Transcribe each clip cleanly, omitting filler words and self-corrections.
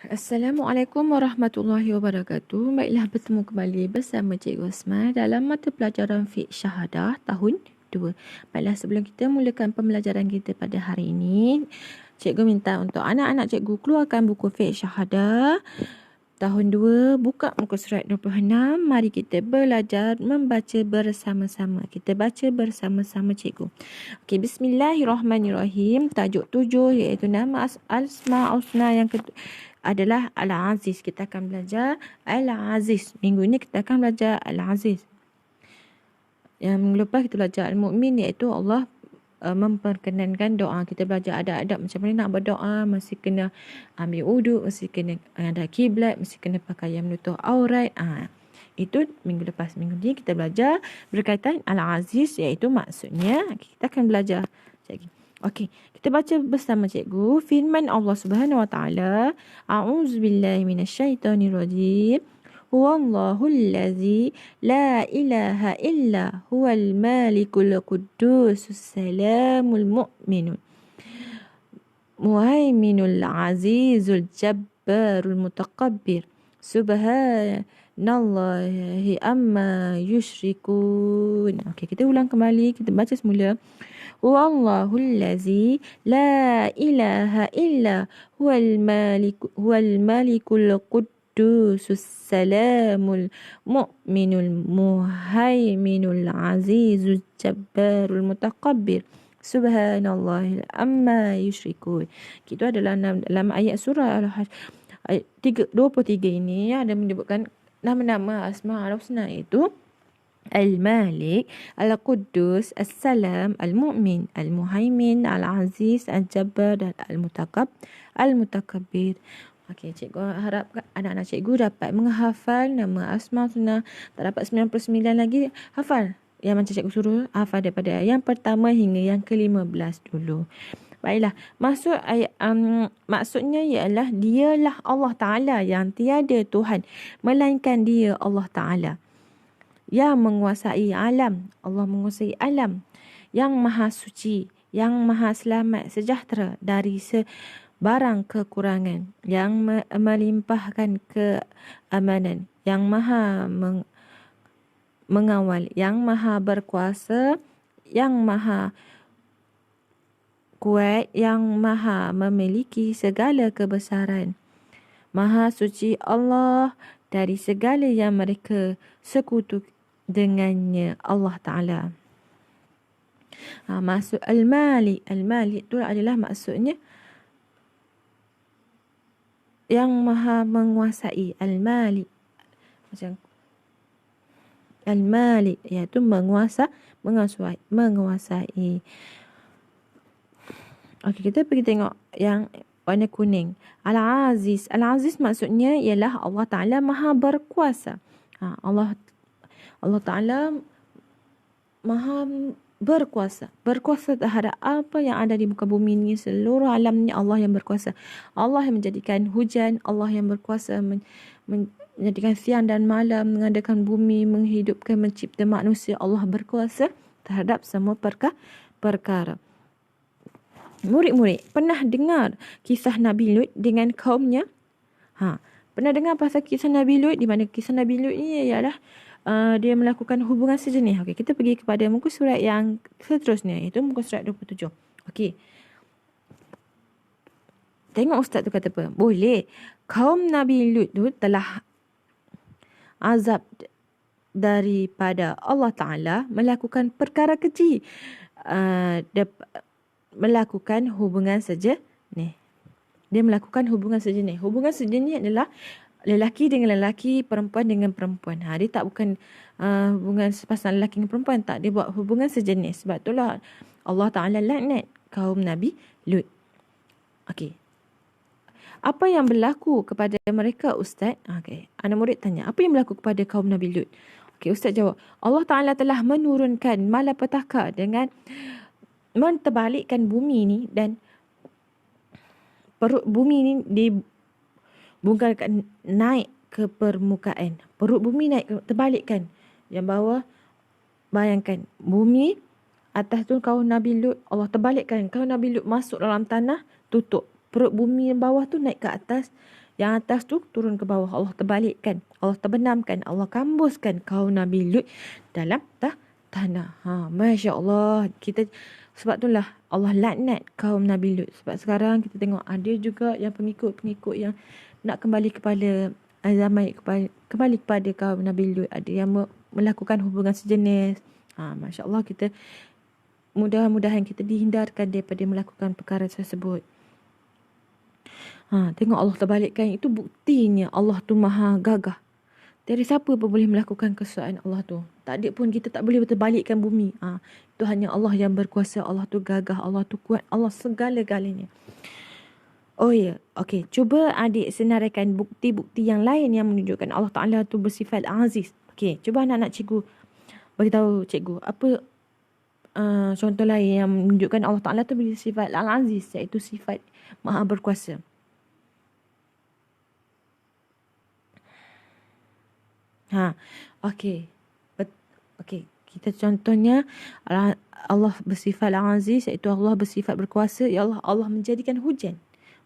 Assalamualaikum warahmatullahi wabarakatuh. Baiklah, bertemu kembali bersama Cikgu Osman dalam mata pelajaran Fiqh Syahadah tahun 2. Baiklah, sebelum kita mulakan pembelajaran kita pada hari ini, Cikgu minta untuk anak-anak Cikgu keluarkan buku Fiqh Syahadah tahun 2, buka muka surat 26. Mari kita belajar membaca bersama-sama. Kita baca bersama-sama Cikgu. Okey, bismillahirrahmanirrahim. Tajuk 7 iaitu nama Asma Husna yang adalah Al-Aziz. Kita akan belajar Al-Aziz. Minggu ini kita akan belajar Al-Aziz. Yang minggu lepas kita belajar Al-Mu'min, iaitu Allah memperkenankan doa. Kita belajar adab-adab macam mana nak berdoa, mesti kena ambil wuduk, mesti kena ada kiblat, mesti kena pakai yang menutup aurat. Itu minggu lepas. Minggu ni kita belajar berkaitan Al-Aziz, iaitu maksudnya. Kita akan belajar sekejap lagi. Okey, kita baca bersama cikgu firman Allah Subhanahu Wa Taala. A'udzubillahi minasyaitonirrajim. Huwallahul ladzi la ilaha illa huwal malikul quddusus salamul mu'minun muhaiminul azizul jabbarul mutakabbir subhanallahi amma yushrikun. Okey, kita ulang kembali, kita baca semula. Huwallahul ladzi la ilaha illa huwal malikul quddusus salamul mu'minul muhaiminul azizul jabbarul mutakabbir subhanallah amma yushrikun. Itu adalah dalam ayat surah Al-Hajj ayat 23 ini ada menyebutkan nama-nama Asma Al-Husna, itu Al-Malik, Al-Quddus, As-Salam, Al-Mu'min, Al-Muhaimin, Al-Aziz, Al-Jabbar dan Al-Mutakabbir. Okey, cikgu harap anak-anak cikgu dapat menghafal nama Asma Husna. Tak dapat 99 lagi, hafal yang macam cikgu suruh, hafal daripada yang pertama hingga yang ke-15 dulu. Baiklah, maksudnya ialah dialah Allah Ta'ala, yang tiada Tuhan melainkan dia Allah Ta'ala, yang menguasai alam. Allah menguasai alam, yang maha suci, yang maha selamat sejahtera dari sebarang kekurangan, yang melimpahkan keamanan, yang maha mengawal, yang maha berkuasa, yang maha kuat, yang maha memiliki segala kebesaran. Maha suci Allah dari segala yang mereka sekutu dengannya Allah Ta'ala. Maksud Al-Malik. Al-Malik itu adalah maksudnya yang maha menguasai. Al-Malik. Macam Al-Malik, iaitu menguasai. Okey, kita pergi tengok yang warna kuning. Al-Aziz. Al-Aziz maksudnya ialah Allah Ta'ala maha berkuasa. Allah Ta'ala maha berkuasa. Berkuasa terhadap apa yang ada di muka bumi ini. Seluruh alamnya Allah yang berkuasa. Allah yang menjadikan hujan. Allah yang berkuasa menjadikan siang dan malam. Mengadakan bumi, menghidupkan, mencipta manusia. Allah berkuasa terhadap semua perkara. Murid-murid, pernah dengar kisah Nabi Lut dengan kaumnya? Pernah dengar pasal kisah Nabi Lut, di mana kisah Nabi Lut ni ialah dia melakukan hubungan sejenis. Okey, kita pergi kepada muka surat yang seterusnya, iaitu muka surat 27. Okey. Tengok ustaz tu kata apa? Boleh. Kaum Nabi Lut tu telah azab daripada Allah Ta'ala melakukan perkara kecil. Melakukan hubungan sejenis. Dia melakukan hubungan sejenis. Hubungan sejenis adalah lelaki dengan lelaki, perempuan dengan perempuan. Dia tak bukan hubungan sepasang lelaki dengan perempuan. Tak, dia buat hubungan sejenis. Sebab itulah Allah Ta'ala laknat kaum Nabi Lut. Okey. Apa yang berlaku kepada mereka, Ustaz? Okey. Anak murid tanya, apa yang berlaku kepada kaum Nabi Lut? Okey, Ustaz jawab. Allah Ta'ala telah menurunkan malapetaka dengan menterbalikkan bumi ni, dan perut bumi ni dibungkalkan naik ke permukaan. Perut bumi naik, terbalikkan. Yang bawah, bayangkan bumi atas tu kaum Nabi Lut, Allah terbalikkan. Kaum Nabi Lut masuk dalam tanah, tutup. Perut bumi yang bawah tu naik ke atas. Yang atas tu turun ke bawah. Allah terbalikkan. Allah terbenamkan. Allah kambuskan kaum Nabi Lut dalam tanah. Masya Allah. Sebab itulah Allah laknat kaum Nabi Lut. Sebab sekarang kita tengok ada juga yang pengikut-pengikut yang nak kembali kepada zaman kembali kepada kaum Nabi Lut. Ada yang melakukan hubungan sejenis. Masya Allah, kita mudah-mudahan kita dihindarkan daripada melakukan perkara tersebut. Tengok Allah terbalikkan. Itu buktinya Allah tu maha gagah. Tiada siapa pun boleh melakukan kesusahan Allah tu. Tak ada pun, kita tak boleh terbalikkan bumi. Itu hanya Allah yang berkuasa. Allah tu gagah, Allah tu kuat, Allah segala-galanya. Oh ya, okey. Cuba adik senaraikan bukti-bukti yang lain yang menunjukkan Allah Ta'ala tu bersifat aziz. Okey, cuba anak-anak cikgu beritahu cikgu apa contoh lain yang menunjukkan Allah Ta'ala tu bersifat al-aziz, iaitu sifat maha berkuasa. Okey. Okey, kita contohnya Allah bersifat al-aziz, iaitu Allah bersifat berkuasa. Ya Allah, Allah menjadikan hujan.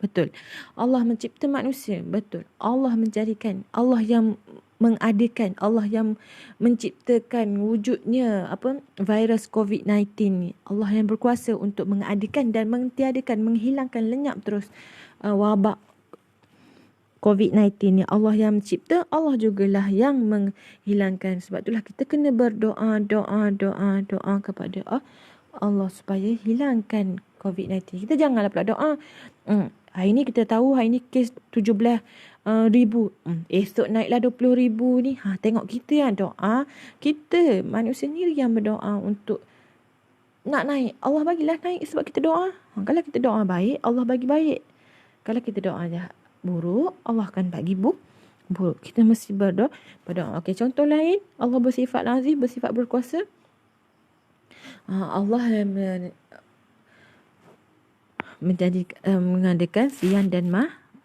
Betul. Allah mencipta manusia. Betul. Allah menjadikan, Allah yang mengadakan, Allah yang menciptakan wujudnya virus COVID-19 ni. Allah yang berkuasa untuk mengadakan dan mentiadakan, menghilangkan, lenyap terus wabak COVID-19 ni. Allah yang mencipta, Allah jugalah yang menghilangkan. Sebab itulah kita kena berdoa kepada Allah supaya hilangkan COVID-19. Kita janganlah pula doa, hari ni kita tahu hari ni kes 17,000. Esok naiklah 20,000 ni. Tengok kita yang doa. Kita manusia sendiri yang berdoa untuk nak naik. Allah bagilah naik sebab kita doa. Kalau kita doa baik, Allah bagi baik. Kalau kita doa jahat, buruk, Allah akan bagi buruk. Kita mesti berdoa. Okey, contoh lain, Allah bersifat aziz, bersifat berkuasa. Allah yang mengadakan siang dan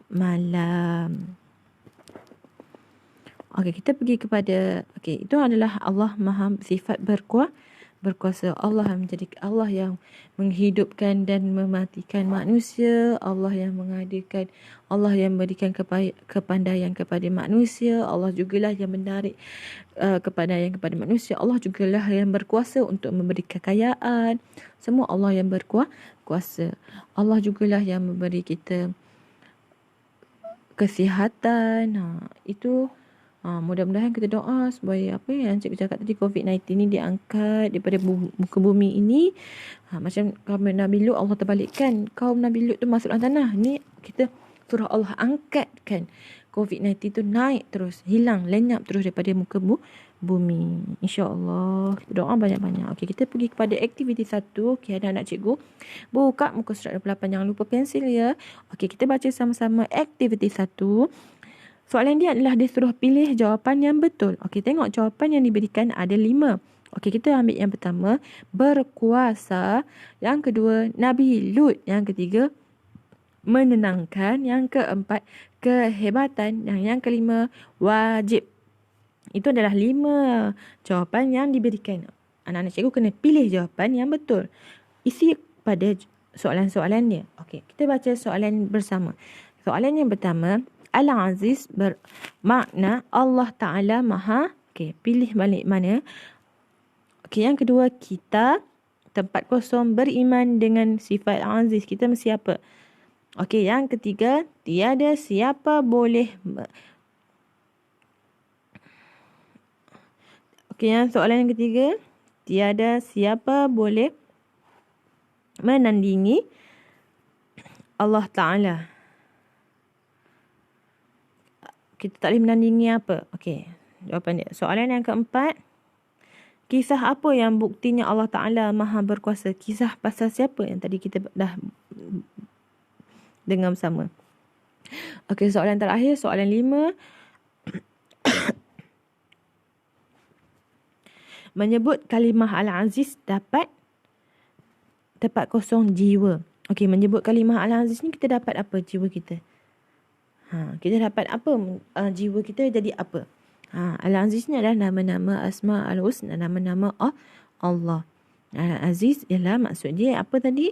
malam. Okey, kita pergi kepada, itu adalah Allah maha sifat berkuasa. Allah yang menghidupkan dan mematikan manusia. Allah yang mengadakan, Allah yang memberikan kepandaian kepada manusia. Allah jugalah yang menarik kepandaian kepada manusia. Allah jugalah yang berkuasa untuk memberi kekayaan. Semua Allah yang berkuasa. Allah jugalah yang memberi kita kesihatan. Itu mudah-mudahan kita doa supaya apa yang cikgu cakap tadi, COVID-19 ni diangkat daripada muka bumi ini. Macam kaum Nabi Lut, Allah terbalikkan. Kaum Nabi Lut tu masuk dalam tanah. Ni kita surah Allah angkatkan. COVID-19 tu naik terus, hilang, lenyap terus daripada muka bumi. InsyaAllah. Kita doa banyak-banyak. Okey, kita pergi kepada aktiviti 1. Okey, ada anak cikgu. Buka muka surat 28. Jangan lupa pensil ya. Okey, kita baca sama-sama aktiviti 1. Soalan dia adalah dia suruh pilih jawapan yang betul. Okey, tengok jawapan yang diberikan ada 5. Okey, kita ambil yang pertama, berkuasa. Yang kedua, Nabi Lut. Yang ketiga, menenangkan. Yang keempat, kehebatan. Yang kelima, wajib. Itu adalah 5 jawapan yang diberikan. Anak-anak cikgu kena pilih jawapan yang betul. Isi pada soalan-soalannya. Okey, kita baca soalan bersama. Soalan yang pertama, Al-Aziz bermakna Allah Ta'ala maha. Okey, pilih balik mana. Okey, yang kedua, kita. Tempat kosong, beriman dengan sifat Aziz. Kita mesti apa? Okey, yang ketiga, tiada siapa boleh. Okey, yang soalan yang ketiga, tiada siapa boleh menandingi Allah Ta'ala. Kita tak boleh menandingi apa? Okey, jawapan dia. Soalan yang keempat, kisah apa yang buktinya Allah Ta'ala maha berkuasa? Kisah pasal siapa yang tadi kita dah dengar bersama. Okey, soalan terakhir, soalan 5. Menyebut kalimah Al-Aziz dapat tempat kosong jiwa. Okey, menyebut kalimah Al-Aziz ni kita dapat apa jiwa kita? Kita dapat apa jiwa kita jadi apa? Al-Aziz ni adalah nama-nama Asma Al-Husna, nama-nama Allah. Al-Aziz ialah maksud dia apa tadi?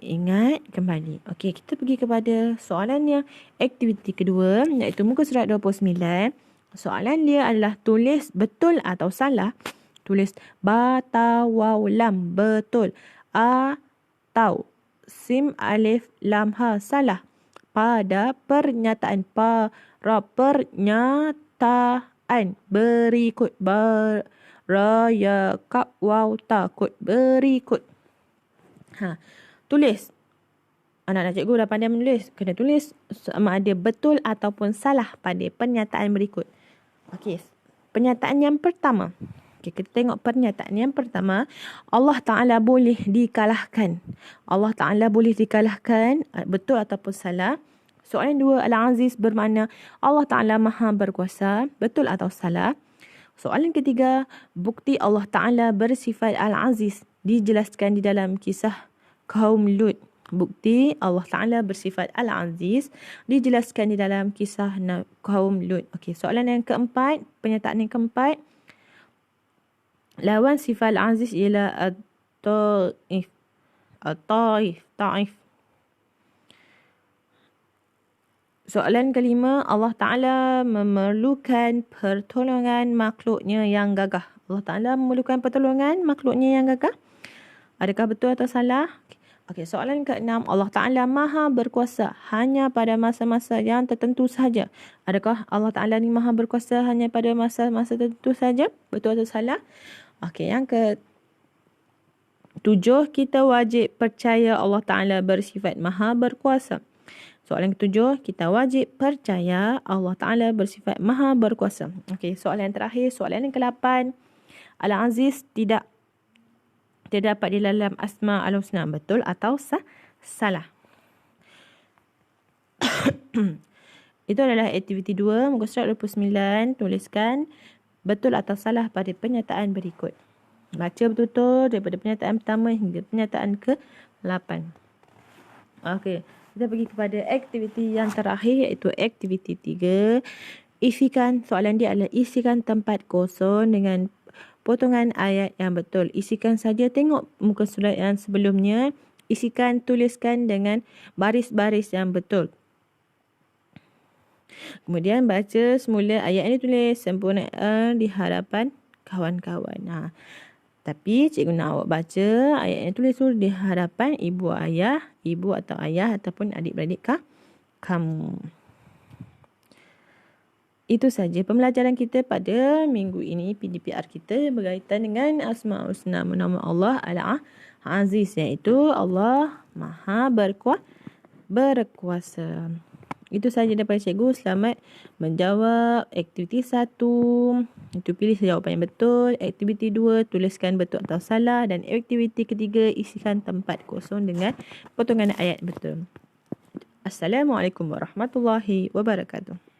Ingat kembali. Okey, kita pergi kepada soalan yang aktiviti kedua, iaitu muka surat 29. Soalan dia adalah tulis betul atau salah. Tulis ba, ta, waw, lam. Betul. A, tau. Sim, alif, lam, ha. Salah. Pada pernyataan. Para pernyataan. Berikut. Raya, kap, waw, takut. Berikut. Tulis. Anak-anak cikgu dah pandai menulis. Kena tulis sama ada betul ataupun salah pada pernyataan berikut. Okey. Pernyataan yang pertama. Okey, kita tengok pernyataan yang pertama. Allah Ta'ala boleh dikalahkan. Allah Ta'ala boleh dikalahkan. Betul ataupun salah. Soalan dua. Al-Aziz bermakna Allah Ta'ala maha berkuasa. Betul atau salah? Soalan ketiga, bukti Allah Ta'ala bersifat Al-Aziz dijelaskan di dalam kisah kaum Lut. Bukti Allah Ta'ala bersifat Al-Aziz dijelaskan di dalam kisah kaum Lut. Okey, soalan yang keempat, pernyataan yang keempat. Lawan sifat Al-Aziz ialah At-Ta'if. Ta'if. Soalan kelima, Allah Ta'ala memerlukan pertolongan makhluknya yang gagah. Allah Ta'ala memerlukan pertolongan makhluknya yang gagah. Adakah betul atau salah? Okey, soalan keenam, Allah Ta'ala maha berkuasa hanya pada masa-masa yang tertentu sahaja. Adakah Allah Ta'ala ni maha berkuasa hanya pada masa-masa tertentu sahaja? Betul atau salah? Okey, yang ketujuh, kita wajib percaya Allah Ta'ala bersifat maha berkuasa. Soalan ketujuh, kita wajib percaya Allah Ta'ala bersifat maha berkuasa. Okey, soalan yang terakhir, soalan yang ke-8. Al-Aziz tidak terdapat di dalam Asma Al-Husna. Betul atau salah? Itu adalah aktiviti 2, muka surat 29. Tuliskan betul atau salah pada pernyataan berikut. Baca betul-betul daripada pernyataan pertama hingga pernyataan ke-8. Okey. Kita pergi kepada aktiviti yang terakhir, iaitu aktiviti 3. Isikan, soalan dia adalah isikan tempat kosong dengan potongan ayat yang betul. Isikan saja, tengok muka surat yang sebelumnya. Isikan, tuliskan dengan baris-baris yang betul. Kemudian baca semula ayat yang ditulis sempurna di hadapan kawan-kawan. Tapi cikgu nak awak baca ayat yang tulis tu di hadapan ibu atau ayah ataupun adik-beradik kamu. Itu saja pembelajaran kita pada minggu ini. PDPR kita berkaitan dengan Asmaul Husna, nama Allah Al-Aziz, iaitu Allah Maha berkuasa. Itu saja daripada cikgu. Selamat menjawab aktiviti 1. Itu pilih jawapan yang betul. Aktiviti 2, tuliskan betul atau salah. Dan aktiviti ketiga, isikan tempat kosong dengan potongan ayat betul. Assalamualaikum warahmatullahi wabarakatuh.